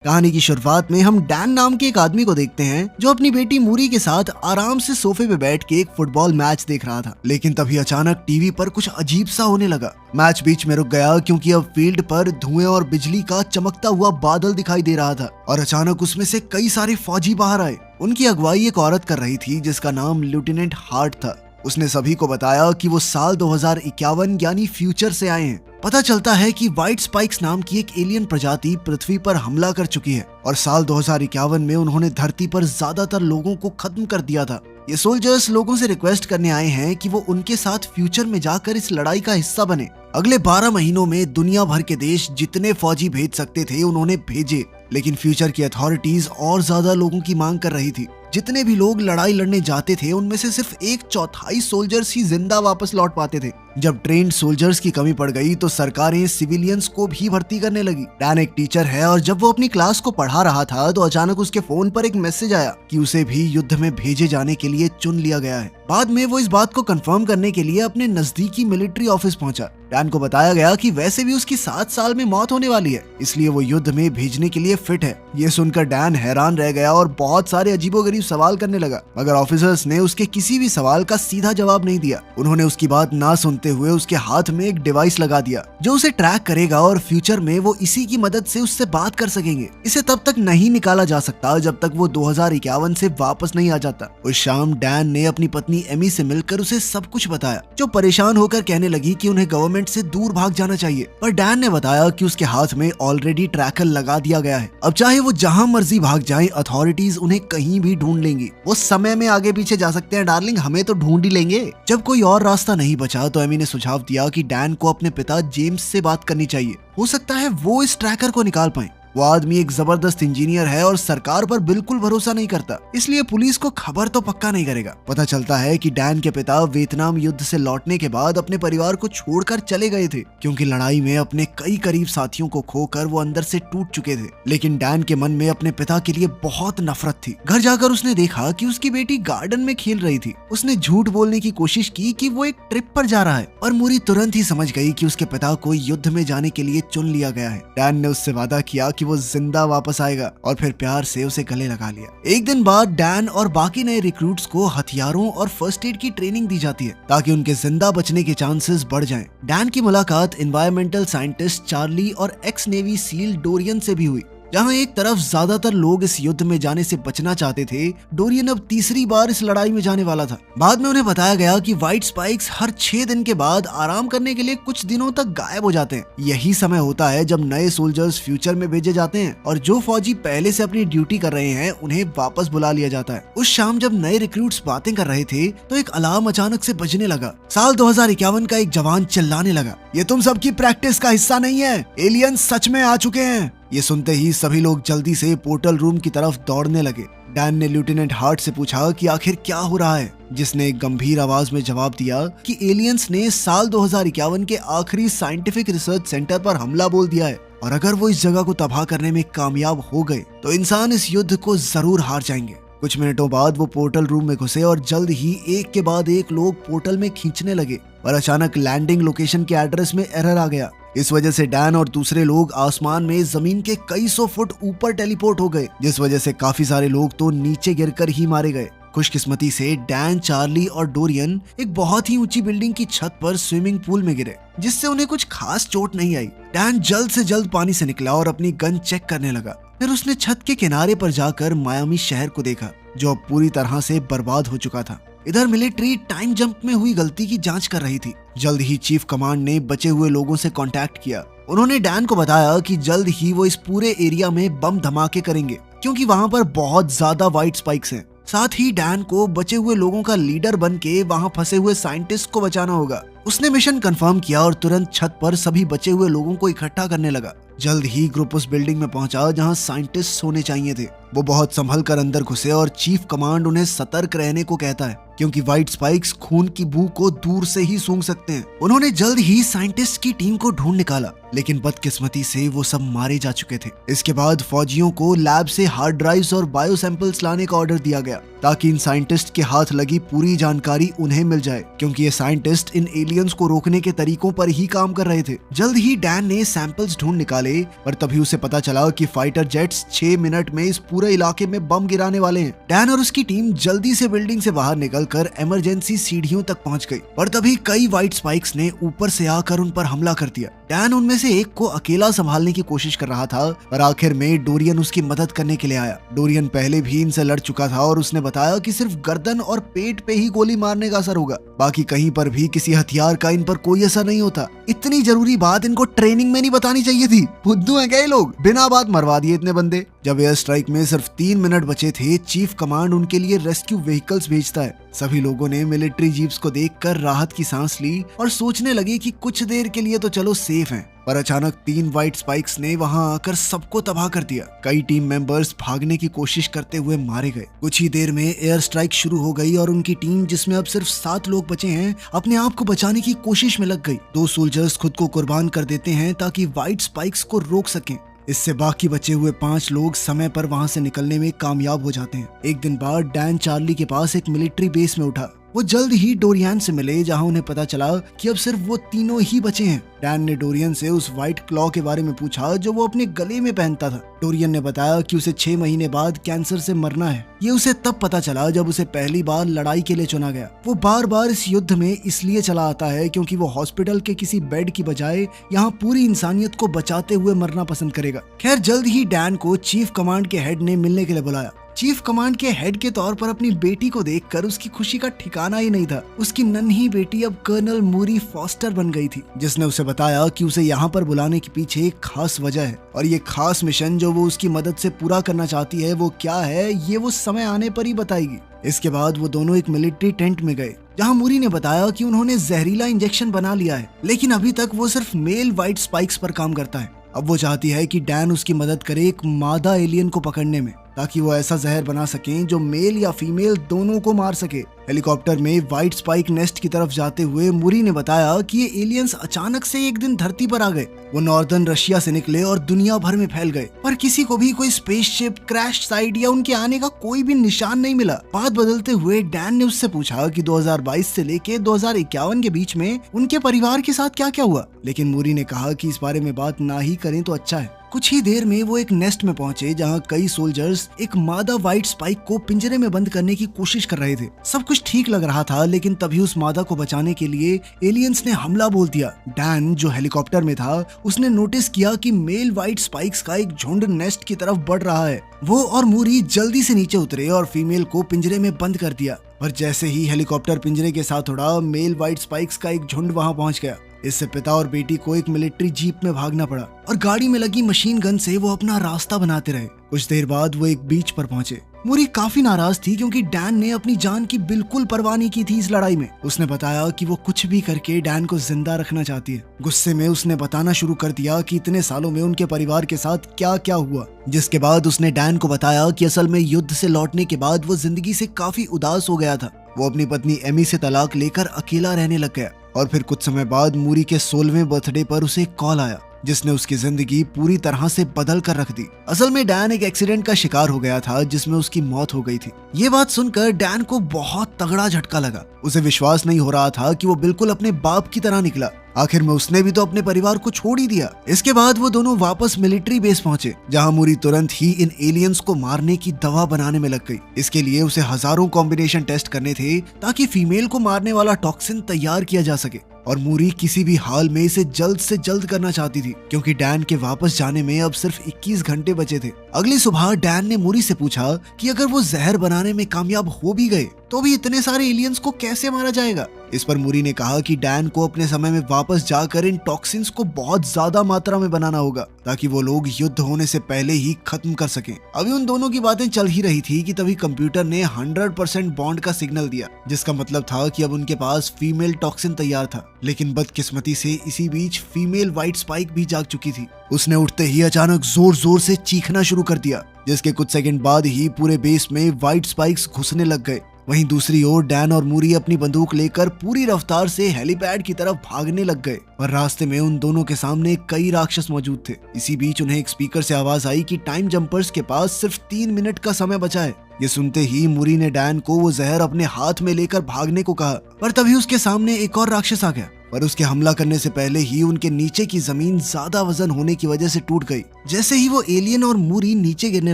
कहानी की शुरुआत में हम डैन नाम के एक आदमी को देखते हैं जो अपनी बेटी मूरी के साथ आराम से सोफे पे बैठ के एक फुटबॉल मैच देख रहा था। लेकिन तभी अचानक टीवी पर कुछ अजीब सा होने लगा। मैच बीच में रुक गया क्योंकि अब फील्ड पर धुएं और बिजली का चमकता हुआ बादल दिखाई दे रहा था और अचानक उसमें से कई सारे फौजी बाहर आए। उनकी अगुवाई एक औरत कर रही थी जिसका नाम लेफ्टिनेंट हार्ट था। उसने सभी को बताया कि वो साल 2051 यानी फ्यूचर से आए हैं। पता चलता है कि व्हाइट स्पाइक्स नाम की एक एलियन प्रजाति पृथ्वी पर हमला कर चुकी है और साल 2051 में उन्होंने धरती पर ज्यादातर लोगों को खत्म कर दिया था। ये सोल्जर्स लोगों से रिक्वेस्ट करने आए हैं कि वो उनके साथ फ्यूचर में जाकर इस लड़ाई का हिस्सा बने। अगले 12 महीनों में दुनिया भर के देश जितने फौजी भेज सकते थे उन्होंने भेजे, लेकिन फ्यूचर की अथॉरिटीज और ज्यादा लोगों की मांग कर रही थी। जितने भी लोग लड़ाई लड़ने जाते थे उनमें से सिर्फ 1/4 सोल्जर्स ही जिंदा वापस लौट पाते थे। जब ट्रेन्ड सोल्जर्स की कमी पड़ गई तो सरकारें सिविलियंस को भी भर्ती करने लगी। डैन एक टीचर है और जब वो अपनी क्लास को पढ़ा रहा था तो अचानक उसके फोन पर एक मैसेज आया कि उसे भी युद्ध में भेजे जाने के लिए चुन लिया गया है। बाद में वो इस बात को कंफर्म करने के लिए अपने नजदीकी मिलिट्री ऑफिस पहुंचा। डैन को बताया गया कि वैसे भी उसकी 7 साल में मौत होने वाली है, इसलिए वो युद्ध में भेजने के लिए फिट है। ये सुनकर डैन हैरान रह गया और बहुत सारे अजीबोगरीब सवाल करने लगा, मगर ऑफिसर्स ने उसके किसी भी सवाल का सीधा जवाब नहीं दिया। उन्होंने उसकी बात ना सुनते हुए उसके हाथ में एक डिवाइस लगा दिया जो उसे ट्रैक करेगा और फ्यूचर में वो इसी की मदद से उससे बात कर सकेंगे। इसे तब तक नहीं निकाला जा सकता जब तक वो 2051 से वापस नहीं आ जाता। उस शाम डैन ने अपनी पत्नी एमी से मिलकर उसे सब कुछ बताया, जो परेशान होकर कहने लगी कि उन्हें गवर्नमेंट से दूर भाग जाना चाहिए। पर डैन ने बताया कि उसके हाथ में ऑलरेडी ट्रैकर लगा दिया गया है। अब चाहे वो जहां मर्जी भाग जाएं, अथॉरिटीज उन्हें कहीं भी ढूंढ लेंगी। वो समय में आगे पीछे जा सकते हैं डार्लिंग, हमें तो ढूंढ ही लेंगे। जब कोई और रास्ता नहीं बचा तो एमी ने सुझाव दिया कि डैन को अपने पिता जेम्स से बात करनी चाहिए। हो सकता है वो इस ट्रैकर को निकाल पाए। वो आदमी एक जबरदस्त इंजीनियर है और सरकार पर बिल्कुल भरोसा नहीं करता, इसलिए पुलिस को खबर तो पक्का नहीं करेगा। पता चलता है कि डैन के पिता वियतनाम युद्ध से लौटने के बाद अपने परिवार को छोड़कर चले गए थे क्योंकि लड़ाई में अपने कई करीब साथियों को खोकर वो अंदर से टूट चुके थे। लेकिन डैन के मन में अपने पिता के लिए बहुत नफरत थी। घर जाकर उसने देखा कि उसकी बेटी गार्डन में खेल रही थी। उसने झूठ बोलने की कोशिश की कि वो एक ट्रिप पर जा रहा है और मूरी तुरंत ही समझ गई कि उसके पिता को युद्ध में जाने के लिए चुन लिया गया है। डैन ने उससे वादा किया कि वो जिंदा वापस आएगा और फिर प्यार से उसे गले लगा लिया। एक दिन बाद डैन और बाकी नए रिक्रूट्स को हथियारों और फर्स्ट एड की ट्रेनिंग दी जाती है ताकि उनके जिंदा बचने के चांसेस बढ़ जाएं। डैन की मुलाकात एनवायरमेंटल साइंटिस्ट चार्ली और एक्स नेवी सील डोरियन से भी हुई। जहां एक तरफ ज्यादातर लोग इस युद्ध में जाने से बचना चाहते थे, डोरियन अब तीसरी बार इस लड़ाई में जाने वाला था। बाद में उन्हें बताया गया कि व्हाइट स्पाइक्स हर 6 दिन के बाद आराम करने के लिए कुछ दिनों तक गायब हो जाते हैं। यही समय होता है जब नए सोल्जर्स फ्यूचर में भेजे जाते हैं और जो फौजी पहले से अपनी ड्यूटी कर रहे हैं उन्हें वापस बुला लिया जाता है। उस शाम जब नए रिक्रूट्स बातें कर रहे थे तो एक अलार्म अचानक से बजने लगा। साल 2051 का एक जवान चिल्लाने लगा, ये तुम सबकी प्रैक्टिस का हिस्सा नहीं है, एलियंस सच में आ चुके हैं। ये सुनते ही सभी लोग जल्दी से पोर्टल रूम की तरफ दौड़ने लगे। डैन ने लेफ्टिनेंट हार्ट से पूछा कि आखिर क्या हो रहा है, जिसने एक गंभीर आवाज में जवाब दिया कि एलियंस ने साल 2051 के आखिरी साइंटिफिक रिसर्च सेंटर पर हमला बोल दिया है और अगर वो इस जगह को तबाह करने में कामयाब हो गए तो इंसान इस युद्ध को जरूर हार जाएंगे। कुछ मिनटों बाद वो पोर्टल रूम में घुसे और जल्द ही एक के बाद एक लोग पोर्टल में खींचने लगे और अचानक लैंडिंग लोकेशन के एड्रेस में एरर आ गया। इस वजह से डैन और दूसरे लोग आसमान में जमीन के कई सौ फुट ऊपर टेलीपोर्ट हो गए, जिस वजह से काफी सारे लोग तो नीचे गिरकर ही मारे गए। खुशकिस्मती से डैन, चार्ली और डोरियन एक बहुत ही ऊंची बिल्डिंग की छत पर स्विमिंग पूल में गिरे, जिससे उन्हें कुछ खास चोट नहीं आई। डैन जल्द से जल्द पानी से निकला और अपनी गन चेक करने लगा। फिर उसने छत के किनारे पर जाकर मायामी शहर को देखा जो अब पूरी तरह से बर्बाद हो चुका था। इधर मिलिट्री टाइम जंप में हुई गलती की जांच कर रही थी। जल्द ही चीफ कमांड ने बचे हुए लोगों से कांटेक्ट किया। उन्होंने डैन को बताया कि जल्द ही वो इस पूरे एरिया में बम धमाके करेंगे क्योंकि वहां पर बहुत ज्यादा व्हाइट स्पाइक्स हैं। साथ ही डैन को बचे हुए लोगों का लीडर बन के वहां फंसे हुए साइंटिस्ट को बचाना होगा। उसने मिशन कंफर्म किया और तुरंत छत पर सभी बचे हुए लोगों को इकट्ठा करने लगा। जल्द ही ग्रुप उस बिल्डिंग में पहुंचा जहां साइंटिस्ट होने चाहिए थे। वो बहुत संभल कर अंदर घुसे और चीफ कमांड उन्हें सतर्क रहने को कहता है क्योंकि व्हाइट स्पाइक्स खून की बू को दूर से ही सूंघ सकते हैं। उन्होंने जल्द ही साइंटिस्ट की टीम को ढूंढ निकाला, लेकिन बदकिस्मती से वो सब मारे जा चुके थे। इसके बाद फौजियों को लैब से हार्ड ड्राइव्स और बायो सैंपल्स लाने का ऑर्डर दिया गया ताकि इन साइंटिस्ट के हाथ लगी पूरी जानकारी उन्हें मिल जाए, क्योंकि ये साइंटिस्ट इन एलियंस को रोकने के तरीकों पर ही काम कर रहे थे। जल्द ही डैन ने सैंपल्स ढूंढ निकाले, पर तभी उसे पता चला कि फाइटर जेट्स 6 मिनट में इस पूरे इलाके में बम गिराने वाले हैं। डैन और उसकी टीम जल्दी से बिल्डिंग से बाहर निकलकर इमरजेंसी सीढ़ियों तक पहुंच गई, पर तभी कई व्हाइट स्पाइक्स ने ऊपर से आकर उन पर हमला कर दिया। डैन उनमें से एक को अकेला संभालने की कोशिश कर रहा था, पर आखिर में डोरियन उसकी मदद करने के लिए आया। डोरियन पहले भी इनसे लड़ चुका था और उसने बताया कि सिर्फ गर्दन और पेट पे ही गोली मारने का असर होगा, बाकी कहीं पर भी किसी हथियार का इन पर कोई असर नहीं होता। इतनी जरूरी बात इनको ट्रेनिंग में नहीं बतानी चाहिए थी। बुद्धू हैं क्या ये लोग, बिना बात मरवा दिए इतने बंदे। जब एयर स्ट्राइक में सिर्फ 3 मिनट बचे थे, चीफ कमांड उनके लिए रेस्क्यू व्हीकल्स भेजता है। सभी लोगों ने मिलिट्री जीप्स को देखकर राहत की सांस ली और सोचने लगे कि कुछ देर के लिए तो चलो सेफ हैं। पर अचानक 3 व्हाइट स्पाइक्स ने वहां आकर सबको तबाह कर दिया। कई टीम मेंबर्स भागने की कोशिश करते हुए मारे गए। कुछ ही देर में एयर स्ट्राइक शुरू हो गई और उनकी टीम, जिसमें अब सिर्फ 7 लोग बचे हैं, अपने आप को बचाने की कोशिश में लग गई। 2 सोल्जर्स खुद को कुर्बान कर देते हैं ताकि व्हाइट स्पाइक्स को रोक सकें। इससे बाकी बचे हुए 5 लोग समय पर वहां से निकलने में कामयाब हो जाते हैं। एक दिन बाद डैन चार्ली के पास एक मिलिट्री बेस में उठा। वो जल्द ही डोरियन से मिले, जहां उन्हें पता चला कि अब सिर्फ वो तीनों ही बचे हैं। डैन ने डोरियन से उस व्हाइट क्लॉ के बारे में पूछा जो वो अपने गले में पहनता था। डोरियन ने बताया कि उसे 6 महीने बाद कैंसर से मरना है। ये उसे तब पता चला जब उसे पहली बार लड़ाई के लिए चुना गया। वो बार बार इस युद्ध में इसलिए चला आता है क्योंकि वो हॉस्पिटल के किसी बेड की बजाय यहाँ पूरी इंसानियत को बचाते हुए मरना पसंद करेगा। खैर, जल्द ही डैन को चीफ कमांड के हेड ने मिलने के लिए बुलाया। चीफ कमांड के हेड के तौर पर अपनी बेटी को देखकर उसकी खुशी का ठिकाना ही नहीं था। उसकी नन्ही बेटी अब कर्नल मूरी फॉस्टर बन गई थी, जिसने उसे बताया कि उसे यहाँ पर बुलाने के पीछे एक खास वजह है, और ये खास मिशन जो वो उसकी मदद से पूरा करना चाहती है वो क्या है, ये वो समय आने पर ही बताएगी। इसके बाद वो दोनों एक मिलिट्री टेंट में गए, जहां मूरी ने बताया कि उन्होंने जहरीला इंजेक्शन बना लिया है, लेकिन अभी तक वो सिर्फ मेल व्हाइट स्पाइक्स पर काम करता है। अब वो चाहती है कि डैन उसकी मदद करे एक मादा एलियन को पकड़ने में, ताकि वो ऐसा जहर बना सकें जो मेल या फीमेल दोनों को मार सके। हेलीकॉप्टर में व्हाइट स्पाइक नेस्ट की तरफ जाते हुए मूरी ने बताया कि ये एलियंस अचानक से एक दिन धरती पर आ गए। वो नॉर्दर्न रशिया से निकले और दुनिया भर में फैल गए, पर किसी को भी कोई स्पेसशिप, क्रैश साइट या उनके आने का कोई भी निशान नहीं मिला। बात बदलते हुए डैन ने उससे पूछा कि 2022 से लेके 2051 के बीच में उनके परिवार के साथ क्या क्या हुआ, लेकिन मूरी ने कहा कि इस बारे में बात ना ही करें तो अच्छा है। कुछ ही देर में वो एक नेस्ट में पहुंचे, जहां कई सोल्जर्स एक मादा व्हाइट स्पाइक को पिंजरे में बंद करने की कोशिश कर रहे थे। सब कुछ ठीक लग रहा था, लेकिन तभी उस मादा को बचाने के लिए एलियंस ने हमला बोल दिया। डैन, जो हेलीकॉप्टर में था, उसने नोटिस किया कि मेल व्हाइट स्पाइक्स का एक झुंड नेस्ट की तरफ बढ़ रहा है। वो और मूरी जल्दी से नीचे उतरे और फीमेल को पिंजरे में बंद कर दिया। पर जैसे ही हेलीकॉप्टर पिंजरे के साथ उड़ा, मेल व्हाइट स्पाइक्स का एक झुंड वहां पहुंच गया। इससे पिता और बेटी को एक मिलिट्री जीप में भागना पड़ा और गाड़ी में लगी मशीन गन से वो अपना रास्ता बनाते रहे। कुछ देर बाद वो एक बीच पर पहुंचे। मूरी काफी नाराज थी क्योंकि डैन ने अपनी जान की बिल्कुल परवाह नहीं की थी इस लड़ाई में। उसने बताया कि वो कुछ भी करके डैन को जिंदा रखना चाहती है। गुस्से में उसने बताना शुरू कर दिया कि इतने सालों में उनके परिवार के साथ क्या क्या हुआ, जिसके बाद उसने डैन को बताया कि असल में युद्ध से लौटने के बाद वो जिंदगी से काफी उदास हो गया था। वो अपनी पत्नी एमी से तलाक लेकर अकेला रहने लग गया और फिर कुछ समय बाद मूरी के 16वें बर्थडे पर उसे एक कॉल आया, जिसने उसकी जिंदगी पूरी तरह से बदल कर रख दी। असल में डैन एक एक्सीडेंट का शिकार हो गया था, जिसमें उसकी मौत हो गई थी। ये बात सुनकर डैन को बहुत तगड़ा झटका लगा। उसे विश्वास नहीं हो रहा था कि वो बिल्कुल अपने बाप की तरह निकला। आखिर में उसने भी तो अपने परिवार को छोड़ ही दिया। इसके बाद वो दोनों वापस मिलिट्री बेस पहुंचे, जहां मूरी तुरंत ही इन एलियंस को मारने की दवा बनाने में लग गई। इसके लिए उसे हजारों कॉम्बिनेशन टेस्ट करने थे ताकि फीमेल को मारने वाला टॉक्सिन तैयार किया जा सके। और मूरी किसी भी हाल में इसे जल्द से जल्द करना चाहती थी, क्योंकि डैन के वापस जाने में अब सिर्फ 21 घंटे बचे थे। अगली सुबह डैन ने मूरी से पूछा कि अगर वो जहर बनाने में कामयाब हो भी गए तो भी इतने सारे एलियंस को कैसे मारा जाएगा। इस पर मूरी ने कहा कि डैन को अपने समय में वापस जाकर इन टॉक्सिन्स को बहुत ज्यादा मात्रा में बनाना होगा, ताकि वो लोग युद्ध होने से पहले ही खत्म कर सकें। अभी उन दोनों की बातें चल ही रही थी कि तभी कंप्यूटर ने 100% बॉन्ड का सिग्नल दिया, जिसका मतलब था कि अब उनके पास फीमेल टॉक्सिन तैयार था। लेकिन बदकिस्मती से इसी बीच फीमेल व्हाइट स्पाइक भी जाग चुकी थी। उसने उठते ही अचानक जोर जोर से चीखना शुरू कर दिया, जिसके कुछ सेकंड बाद ही पूरे बेस में व्हाइट स्पाइक्स घुसने लग गए। वहीं दूसरी ओर डैन और मूरी अपनी बंदूक लेकर पूरी रफ्तार से हेलीपैड की तरफ भागने लग गए, पर रास्ते में उन दोनों के सामने कई राक्षस मौजूद थे। इसी बीच उन्हें एक स्पीकर से आवाज आई कि टाइम जंपर्स के पास सिर्फ 3 मिनट का समय बचा है। ये सुनते ही मूरी ने डैन को वो जहर अपने हाथ में लेकर भागने को कहा, पर तभी उसके सामने एक और राक्षस आ गया। पर उसके हमला करने से पहले ही उनके नीचे की जमीन ज्यादा वजन होने की वजह से टूट गई। जैसे ही वो एलियन और मूरी नीचे गिरने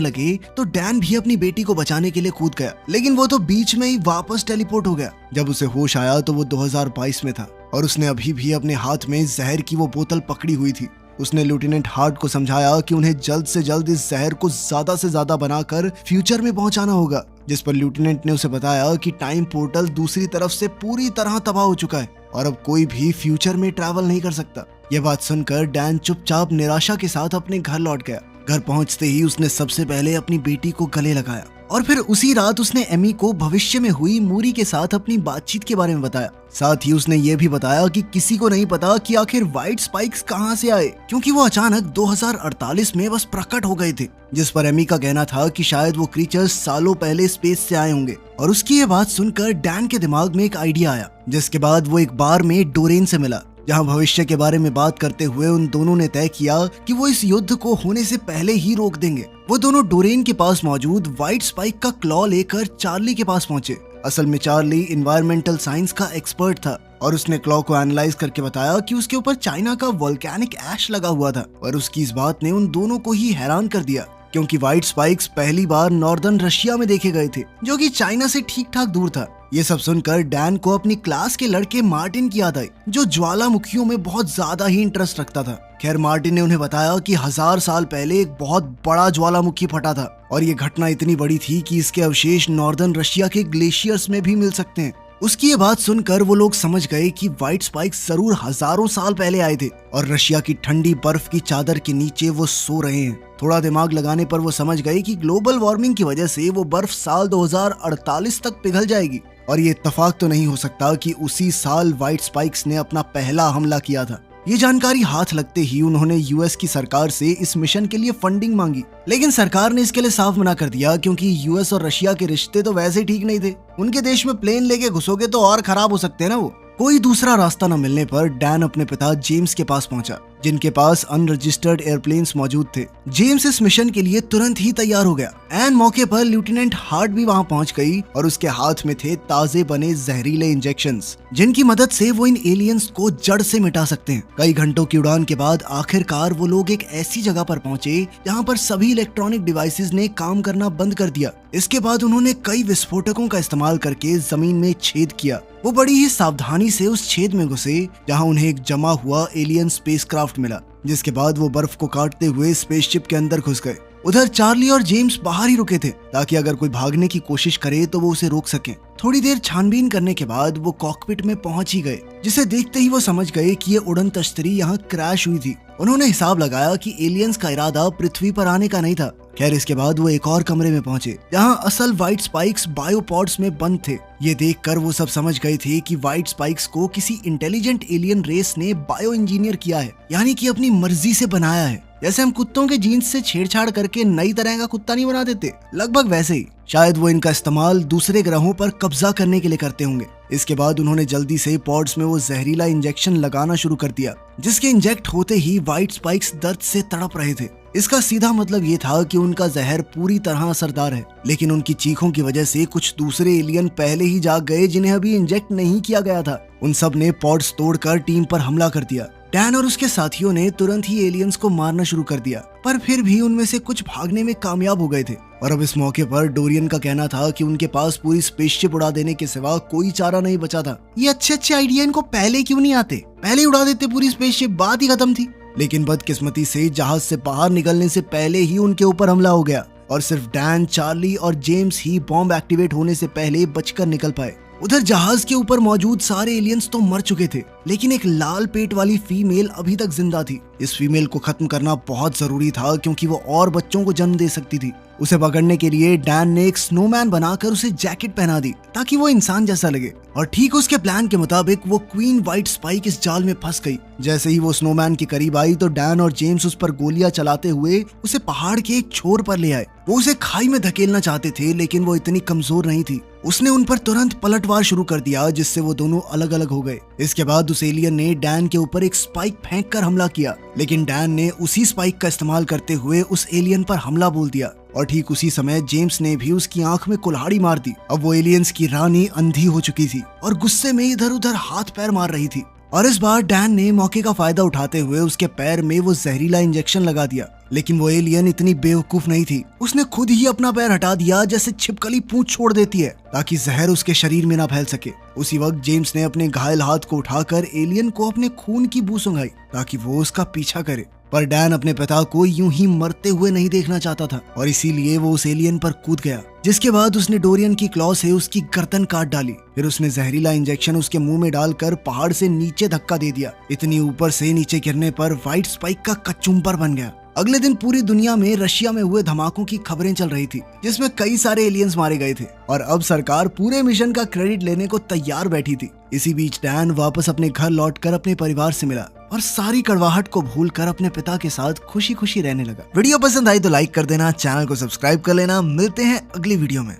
लगे तो डैन भी अपनी बेटी को बचाने के लिए कूद गया, लेकिन वो तो बीच में ही वापस टेलीपोर्ट हो गया। जब उसे होश आया तो वो 2022 में था और उसने अभी भी अपने हाथ में जहर की वो बोतल पकड़ी हुई थी। उसने लेफ्टिनेंट हार्ट को समझाया कि उन्हें जल्द से जल्द इस जहर को ज्यादा से ज्यादा बनाकर फ्यूचर में पहुंचाना होगा, जिस पर लेफ्टिनेंट ने उसे बताया कि टाइम पोर्टल दूसरी तरफ से पूरी तरह तबाह हो चुका है और अब कोई भी फ्यूचर में ट्रैवल नहीं कर सकता। यह बात सुनकर डैन चुपचाप निराशा के साथ अपने घर लौट गया। घर पहुंचते ही उसने सबसे पहले अपनी बेटी को गले लगाया और फिर उसी रात उसने एमी को भविष्य में हुई मूरी के साथ अपनी बातचीत के बारे में बताया। साथ ही उसने ये भी बताया कि किसी को नहीं पता कि आखिर व्हाइट स्पाइक्स कहां से आए, क्योंकि वो अचानक 2048 में बस प्रकट हो गए थे। जिस पर एमी का कहना था कि शायद वो क्रीचर्स सालों पहले स्पेस से आए होंगे। और उसकी ये बात सुनकर डैन के दिमाग में एक आइडिया आया, जिसके बाद वो एक बार में डोरेन से मिला, जहां भविष्य के बारे में बात करते हुए उन दोनों ने तय किया कि वो इस युद्ध को होने से पहले ही रोक देंगे। वो दोनों डोरेन के पास मौजूद व्हाइट स्पाइक का क्लॉ लेकर चार्ली के पास पहुंचे। असल में चार्ली इन्वायरमेंटल साइंस का एक्सपर्ट था और उसने क्लॉ को एनालाइज करके बताया कि उसके ऊपर चाइना का वोल्केनिक ऐश लगा हुआ था। और उसकी इस बात ने उन दोनों को ही हैरान कर दिया, क्योंकि व्हाइट स्पाइक्स पहली बार नॉर्दर्न रशिया में देखे गए थे, जो कि चाइना से ठीक ठाक दूर था। ये सब सुनकर डैन को अपनी क्लास के लड़के मार्टिन की याद आई, जो ज्वालामुखियों में बहुत ज्यादा ही इंटरेस्ट रखता था। खैर, मार्टिन ने उन्हें बताया कि 1000 साल पहले एक बहुत बड़ा ज्वालामुखी फटा था और ये घटना इतनी बड़ी थी कि इसके अवशेष नॉर्दर्न रशिया के ग्लेशियर्स में भी मिल सकते हैं। उसकी ये बात सुनकर वो लोग समझ गए कि व्हाइट स्पाइक्स जरूर हजारों साल पहले आए थे और रशिया की ठंडी बर्फ की चादर के नीचे वो सो रहे हैं। थोड़ा दिमाग लगाने पर वो समझ गए कि ग्लोबल वार्मिंग की वजह से वो बर्फ साल 2048 तक पिघल जाएगी। और ये इत्तेफाक तो नहीं हो सकता कि उसी साल व्हाइट स्पाइक्स ने अपना पहला हमला किया था। ये जानकारी हाथ लगते ही उन्होंने यूएस की सरकार से इस मिशन के लिए फंडिंग मांगी, लेकिन सरकार ने इसके लिए साफ मना कर दिया, क्योंकि यूएस और रशिया के रिश्ते तो वैसे ठीक नहीं थे। उनके देश में प्लेन लेके घुसोगे तो और खराब हो सकते हैं ना वो। कोई दूसरा रास्ता न मिलने पर डैन अपने पिता जेम्स के पास पहुंचा, जिनके पास अनरजिस्टर्ड एयरप्लेन्स मौजूद थे। जेम्स इस मिशन के लिए तुरंत ही तैयार हो गया। एन मौके पर लेफ्टिनेंट हार्ट भी वहां पहुंच गई और उसके हाथ में थे ताजे बने जहरीले इंजेक्शंस, जिनकी मदद से वो इन एलियंस को जड़ से मिटा सकते हैं। कई घंटों की उड़ान के बाद आखिरकार वो लोग एक ऐसी जगह पर पहुंचे जहां पर सभी इलेक्ट्रॉनिक डिवाइसेस ने काम करना बंद कर दिया। इसके बाद उन्होंने कई विस्फोटकों का इस्तेमाल करके जमीन में छेद किया। वो बड़ी ही सावधानी से उस छेद में घुसे जहां उन्हें एक जमा हुआ एलियन स्पेसक्राफ्ट मिला, जिसके बाद वो बर्फ को काटते हुए स्पेसशिप के अंदर घुस गए। उधर चार्ली और जेम्स बाहर ही रुके थे, ताकि अगर कोई भागने की कोशिश करे तो वो उसे रोक सके। थोड़ी देर छानबीन करने के बाद वो कॉकपिट में पहुंच ही गए, जिसे देखते ही वो समझ गए कि ये उड़न तश्तरी यहाँ क्रैश हुई थी। उन्होंने हिसाब लगाया कि एलियंस का इरादा पृथ्वी पर आने का नहीं था। खैर, इसके बाद वो एक और कमरे में पहुंचे, जहाँ असल व्हाइट स्पाइक्स बायोपॉड्स में बंद थे। ये देखकर वो सब समझ गए थे कि व्हाइट स्पाइक्स को किसी इंटेलिजेंट एलियन रेस ने बायो इंजीनियर किया है, यानी कि अपनी मर्जी से बनाया है। जैसे हम कुत्तों के जीन्स से छेड़छाड़ करके नई तरह का कुत्ता नहीं बना देते, लगभग वैसे ही। शायद वो इनका इस्तेमाल दूसरे ग्रहों पर कब्जा करने के लिए करते होंगे। इसके बाद उन्होंने जल्दी से पॉड्स में वो जहरीला इंजेक्शन लगाना शुरू कर दिया, जिसके इंजेक्ट होते ही व्हाइट स्पाइक्स दर्द से तड़प रहे थे। इसका सीधा मतलब ये था कि उनका जहर पूरी तरह असरदार है, लेकिन उनकी चीखों की वजह से कुछ दूसरे एलियन पहले ही जाग गए, जिन्हें अभी इंजेक्ट नहीं किया गया था। उन सब ने पॉड्स तोड़कर टीम पर हमला कर दिया। डैन और उसके साथियों ने तुरंत ही एलियंस को मारना शुरू कर दिया, पर फिर भी उनमें से कुछ भागने में कामयाब हो गए थे। और अब इस मौके पर डोरियन का कहना था कि उनके पास पूरी स्पेसशिप उड़ा देने के सिवा कोई चारा नहीं बचा था। ये अच्छे आइडिया इनको पहले क्यों नहीं आते? पहले उड़ा देते पूरी स्पेसशिप, बात ही खत्म थी। लेकिन बदकिस्मती से जहाज से बाहर निकलने से पहले ही उनके ऊपर हमला हो गया और सिर्फ डैन, चार्ली और जेम्स ही बॉम्ब एक्टिवेट होने से पहले बचकर निकल पाए। उधर जहाज के ऊपर मौजूद सारे एलियंस तो मर चुके थे, लेकिन एक लाल पेट वाली फीमेल अभी तक जिंदा थी। इस फीमेल को खत्म करना बहुत जरूरी था, क्योंकि वो और बच्चों को जन्म दे सकती थी। उसे पकड़ने के लिए डैन ने एक स्नोमैन बनाकर उसे जैकेट पहना दी, ताकि वो इंसान जैसा लगे। और ठीक उसके प्लान के मुताबिक वो क्वीन व्हाइट स्पाइक इस जाल में फंस गई। जैसे ही वो स्नोमैन के करीब आई तो डैन और जेम्स उस पर गोलियां चलाते हुए उसे पहाड़ के एक छोर पर ले आए। वो उसे खाई में धकेलना चाहते थे, लेकिन वो इतनी कमजोर नहीं थी। उसने उन पर तुरंत पलटवार शुरू कर दिया, जिससे वो दोनों अलग अलग हो गए। इसके बाद उस एलियन ने डैन के ऊपर एक स्पाइक फेंक कर हमला किया, लेकिन डैन ने उसी स्पाइक का इस्तेमाल करते हुए उस एलियन पर हमला बोल दिया और ठीक उसी समय जेम्स ने भी उसकी आंख में कुल्हाड़ी मार दी। अब वो एलियंस की रानी अंधी हो चुकी थी और गुस्से में इधर उधर हाथ पैर मार रही थी। और इस बार डैन ने मौके का फायदा उठाते हुए उसके पैर में वो जहरीला इंजेक्शन लगा दिया। लेकिन वो एलियन इतनी बेवकूफ नहीं थी, उसने खुद ही अपना पैर हटा दिया जैसे छिपकली पूंछ छोड़ देती है ताकि जहर उसके शरीर में ना फैल सके। उसी वक्त जेम्स ने अपने घायल हाथ को उठाकर एलियन को अपने खून की बू सुंघाई ताकि वो उसका पीछा करे। पर डैन अपने पिता को यूं ही मरते हुए नहीं देखना चाहता था और इसीलिए वो उस एलियन पर कूद गया, जिसके बाद उसने डोरियन की क्लॉ से उसकी गर्दन काट डाली। फिर उसने जहरीला इंजेक्शन उसके मुंह में डालकर पहाड़ से नीचे धक्का दे दिया। इतनी ऊपर से नीचे गिरने पर व्हाइट स्पाइक का कचुम्बर बन गया। अगले दिन पूरी दुनिया में रशिया में हुए धमाकों की खबरें चल रही थी, जिसमें कई सारे एलियंस मारे गए थे और अब सरकार पूरे मिशन का क्रेडिट लेने को तैयार बैठी थी। इसी बीच डैन वापस अपने घर लौटकर अपने परिवार से मिला और सारी कड़वाहट को भूलकर अपने पिता के साथ खुशी खुशी रहने लगा। वीडियो पसंद आई तो लाइक कर देना, चैनल को सब्सक्राइब कर लेना। मिलते हैं अगली वीडियो में।